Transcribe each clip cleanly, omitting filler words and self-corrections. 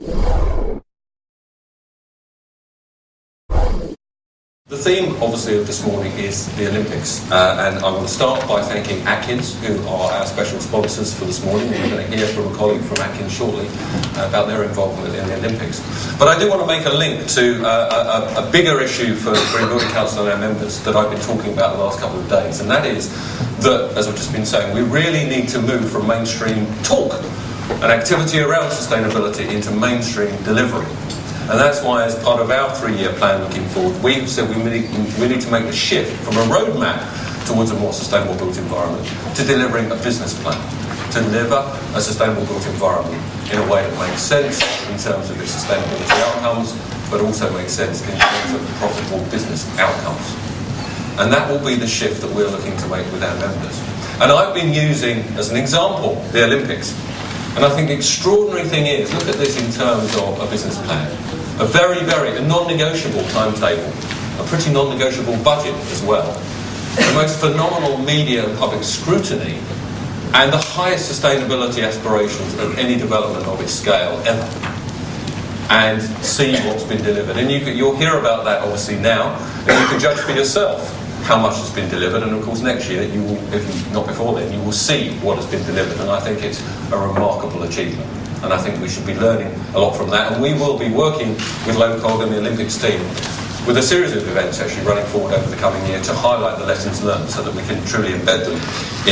The theme, obviously, of this morning is the Olympics, and I want to start by thanking Atkins, who are our special sponsors for this morning. We're going to hear from a colleague from Atkins shortly about their involvement in the Olympics. But I do want to make a link to a bigger issue for Green Building Council and our members that I've been talking about the last couple of days, and that is that, as I've just been saying, we really need to move from mainstream talk and activity around sustainability into mainstream delivery. And that's why, as part of our 3-year plan looking forward, we've said we need to make the shift from a roadmap towards a more sustainable built environment to delivering a business plan to deliver a sustainable built environment in a way that makes sense in terms of its sustainability outcomes, but also makes sense in terms of profitable business outcomes. And that will be the shift that we're looking to make with our members. And I've been using, as an example, the Olympics. And I think the extraordinary thing is, look at this in terms of a business plan. A very, very non-negotiable timetable, a pretty non-negotiable budget as well, the most phenomenal media and public scrutiny, and the highest sustainability aspirations of any development of its scale ever. And see what's been delivered. And you'll hear about that obviously now, and you can judge for yourself how much has been delivered, and of course next year, you will, if not before then, you will see what has been delivered, and I think it's a remarkable achievement. And I think we should be learning a lot from that. And we will be working with LOCOG and the Olympics team with a series of events actually running forward over the coming year to highlight the lessons learned so that we can truly embed them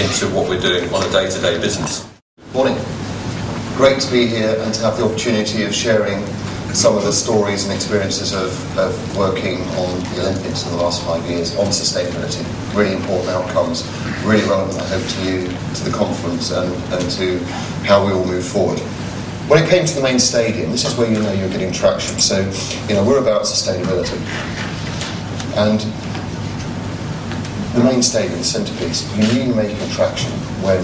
into what we're doing on a day-to-day business. Morning. Great to be here and to have the opportunity of sharing some of the stories and experiences of working on the Olympics in the last 5 years on sustainability. Really important outcomes, really relevant, I hope, to you, to the conference, and to how we will move forward. When it came to the main stadium, this is where you know you're getting traction. So, we're about sustainability. And the main stadium, the centrepiece, you knew you were making traction when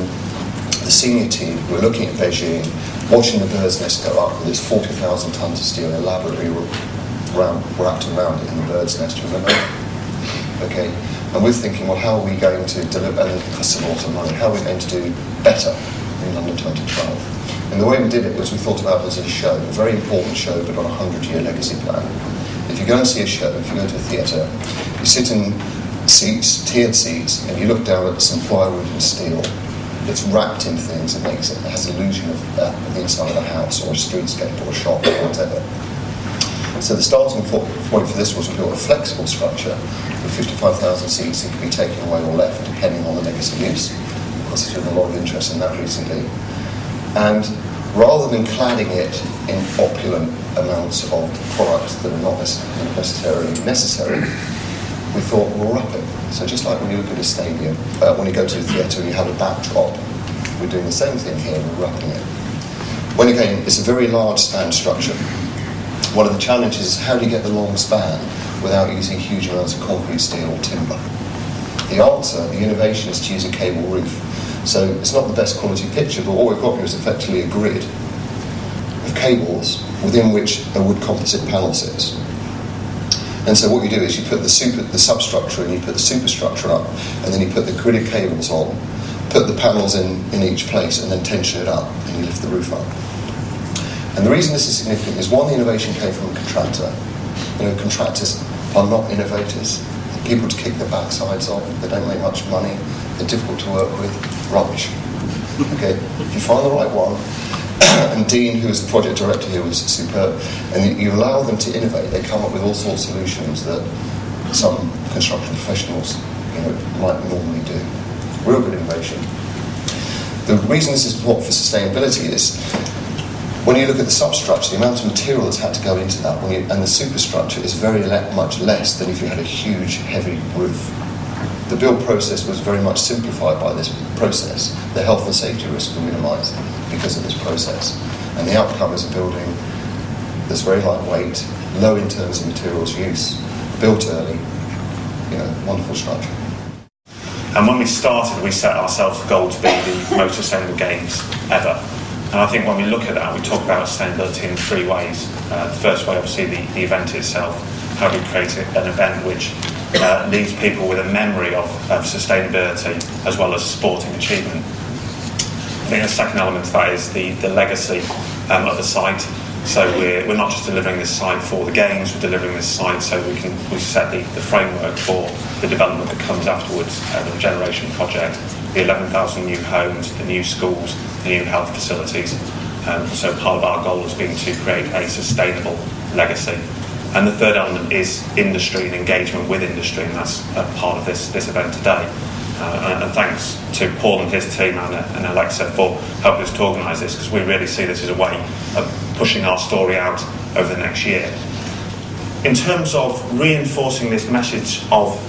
the senior team were looking at Beijing, watching the bird's nest go up with its 40,000 tonnes of steel elaborately wrapped around it in the bird's nest, do you remember? Okay. And we're thinking, well, how are we going to deliver, and it costs a lot of money, how are we going to do better in London 2012? And the way we did it was we thought about it as a show, a very important show, but on a 100-year legacy plan. If you go and see a show, if you go to a theatre, you sit in seats, tiered seats, and you look down at some plywood and steel that's wrapped in things and it has an illusion of the inside of a house or a streetscape or a shop or whatever. So the starting point for this was to build a flexible structure with 55,000 seats that could be taken away or left depending on the legacy use. Of course, there's been a lot of interest in that recently. And rather than cladding it in opulent amounts of products that are not necessarily necessary, we thought we'll wrap it. So just like when you look at a stadium, when you go to a theatre and you have a backdrop, we're doing the same thing here, we're wrapping it. When again, it's a very large span structure. One of the challenges is how do you get the long span without using huge amounts of concrete, steel or timber? The answer, the innovation, is to use a cable roof. So it's not the best quality picture, but all we've got here is effectively a grid of cables within which a wood composite panel sits. And so what you do is you put the substructure and you put the superstructure up, and then you put the gridded cables on, put the panels in each place, and then tension it up, and you lift the roof up. And the reason this is significant is, one, the innovation came from a contractor. Contractors are not innovators. They're people to kick their backsides off. They don't make much money. They're difficult to work with. Rubbish. Okay, if you find the right one, and Dean, who was the project director here, was superb, and you allow them to innovate, they come up with all sorts of solutions that some construction professionals might normally do. Real good innovation. The reason this is important for sustainability is when you look at the substructure, the amount of material that's had to go into that, and the superstructure is very much less than if you had a huge, heavy roof. The build process was very much simplified by this process. The health and safety risks were minimised because of this process. And the outcome is a building that's very lightweight, low in terms of materials use, built early, wonderful structure. And when we started, we set ourselves a goal to be the most sustainable games ever. And I think when we look at that, we talk about sustainability in three ways. The first way, obviously, the event itself. How do we create an event which leaves people with a memory of sustainability as well as sporting achievement? I think the second element to that is the legacy of the site. So we're not just delivering this site for the games, we're delivering this site so we set the framework for the development that comes afterwards, the regeneration project, the 11,000 new homes, the new schools, the new health facilities. So part of our goal has been to create a sustainable legacy. And the third element is industry and engagement with industry, and that's a part of this event today. And thanks to Paul and his team and Alexa for helping us to organise this, because we really see this as a way of pushing our story out over the next year. In terms of reinforcing this message of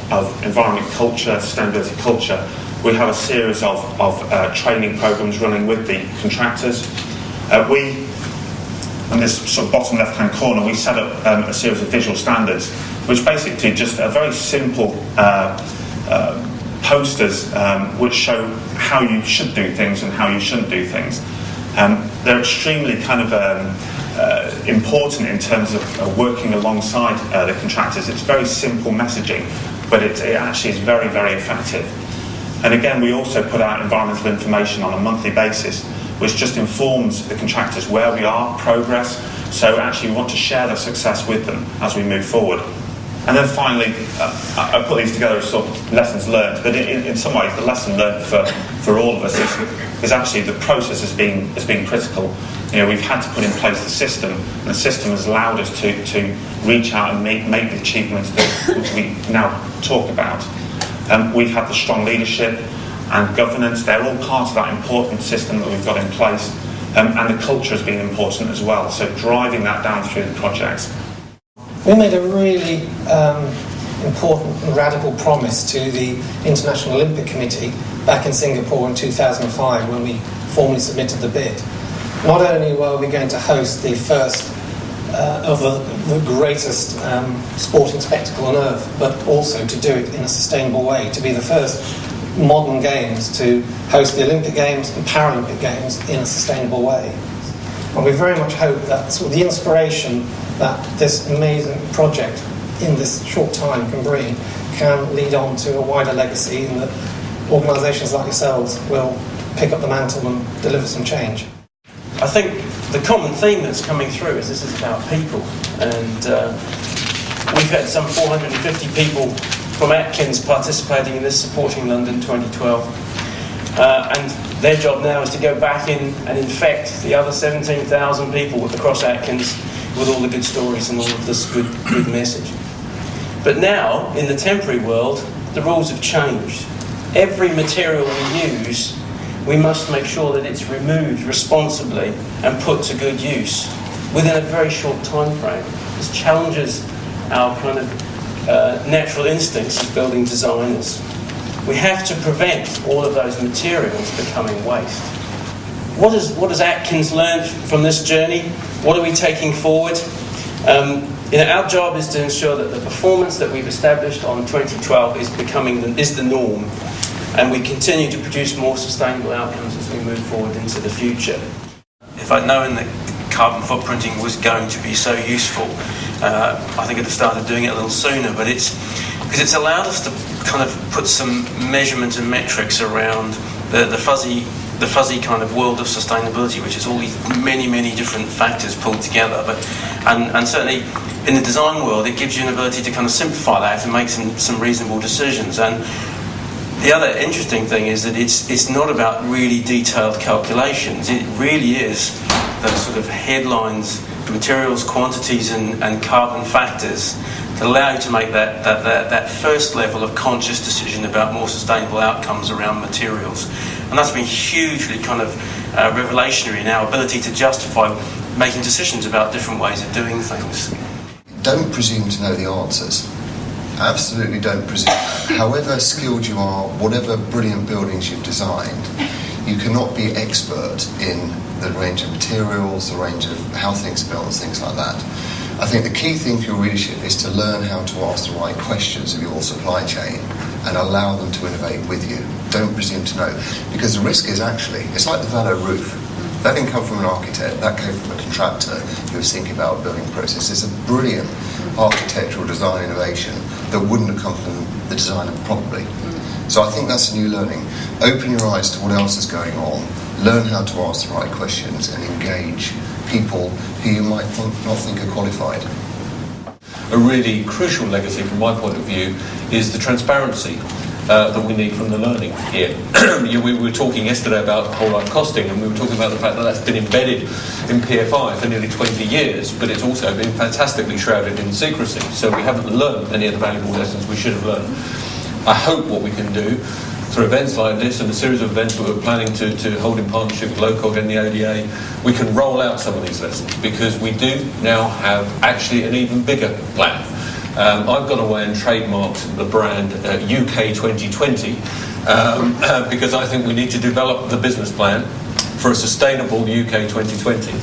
environment culture, sustainability culture, we have a series of training programmes running with the contractors. In this sort of bottom left-hand corner, we set up a series of visual standards, which basically just are very simple posters which show how you should do things and how you shouldn't do things. They're extremely kind of important in terms of working alongside the contractors. It's very simple messaging, but it actually is very, very effective. And again, we also put out environmental information on a monthly basis, which just informs the contractors where we are, progress. So actually we want to share the success with them as we move forward. And then finally, I put these together as sort of lessons learned, but in some ways the lesson learned for all of us is actually the process has been critical. You know, we've had to put in place the system, and the system has allowed us to reach out and make the achievements that we now talk about. We've had the strong leadership and governance. They're all part of that important system that we've got in place, and the culture has been important as well, so driving that down through the projects. We made a really important and radical promise to the International Olympic Committee back in Singapore in 2005 when we formally submitted the bid. Not only were we going to host the first of the greatest sporting spectacle on earth, but also to do it in a sustainable way, to be the first modern games to host the Olympic Games and Paralympic Games in a sustainable way. And we very much hope that sort of the inspiration that this amazing project in this short time can bring can lead on to a wider legacy, and that organisations like yourselves will pick up the mantle and deliver some change. I think the common theme that's coming through is this is about people, and we've had some 450 people from Atkins participating in this, supporting London 2012, and their job now is to go back in and infect the other 17,000 people across Atkins with all the good stories and all of this good message. But now, in the temporary world, the rules have changed. Every material we use, we must make sure that it's removed responsibly and put to good use within a very short time frame. This challenges our kind of natural instincts as building designers. We have to prevent all of those materials becoming waste. What has Atkins learned from this journey? What are we taking forward? Our job is to ensure that the performance that we've established on 2012 is the norm, and we continue to produce more sustainable outcomes as we move forward into the future. If I'd known that carbon footprinting was going to be so useful, I think I'd have started doing it a little sooner, but it's allowed us to kind of put some measurement and metrics around the fuzzy kind of world of sustainability, which is all these many different factors pulled together. And certainly in the design world, it gives you an ability to kind of simplify that and make some reasonable decisions. And the other interesting thing is that it's not about really detailed calculations. It really is those sort of headlines, materials, quantities, and carbon factors that allow you to make that first level of conscious decision about more sustainable outcomes around materials. And that's been hugely kind of revelationary in our ability to justify making decisions about different ways of doing things. Don't presume to know the answers. Absolutely don't presume. However skilled you are, whatever brilliant buildings you've designed, you cannot be expert in the range of materials, the range of how things are built, things like that. I think the key thing for your leadership is to learn how to ask the right questions of your supply chain and allow them to innovate with you. Don't presume to know. Because the risk is actually, it's like the Valo roof. That didn't come from an architect, that came from a contractor who was thinking about a building process. It's a brilliant architectural design innovation that wouldn't have come from the designer probably. So I think that's a new learning. Open your eyes to what else is going on, learn how to ask the right questions and engage people who you might not think are qualified. A really crucial legacy from my point of view is the transparency that we need from the learning here. We were talking yesterday about whole life costing, and we were talking about the fact that that's been embedded in PFI for nearly 20 years, but it's also been fantastically shrouded in secrecy, so we haven't learned any of the valuable lessons we should have learned. I hope what we can do through events like this and a series of events that we're planning to hold in partnership with Local and the ODA, we can roll out some of these lessons, because we do now have actually an even bigger plan. I've gone away and trademarked the brand UK-2020 because I think we need to develop the business plan for a sustainable UK 2020.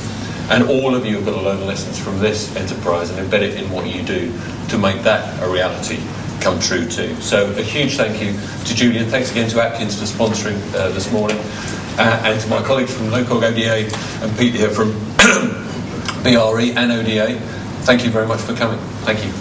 And all of you have got to learn lessons from this enterprise and embed it in what you do to make that a reality come true too. So a huge thank you to Julian. Thanks again to Atkins for sponsoring this morning, and to my colleagues from Local ODA and Pete here from BRE and ODA. Thank you very much for coming. Thank you.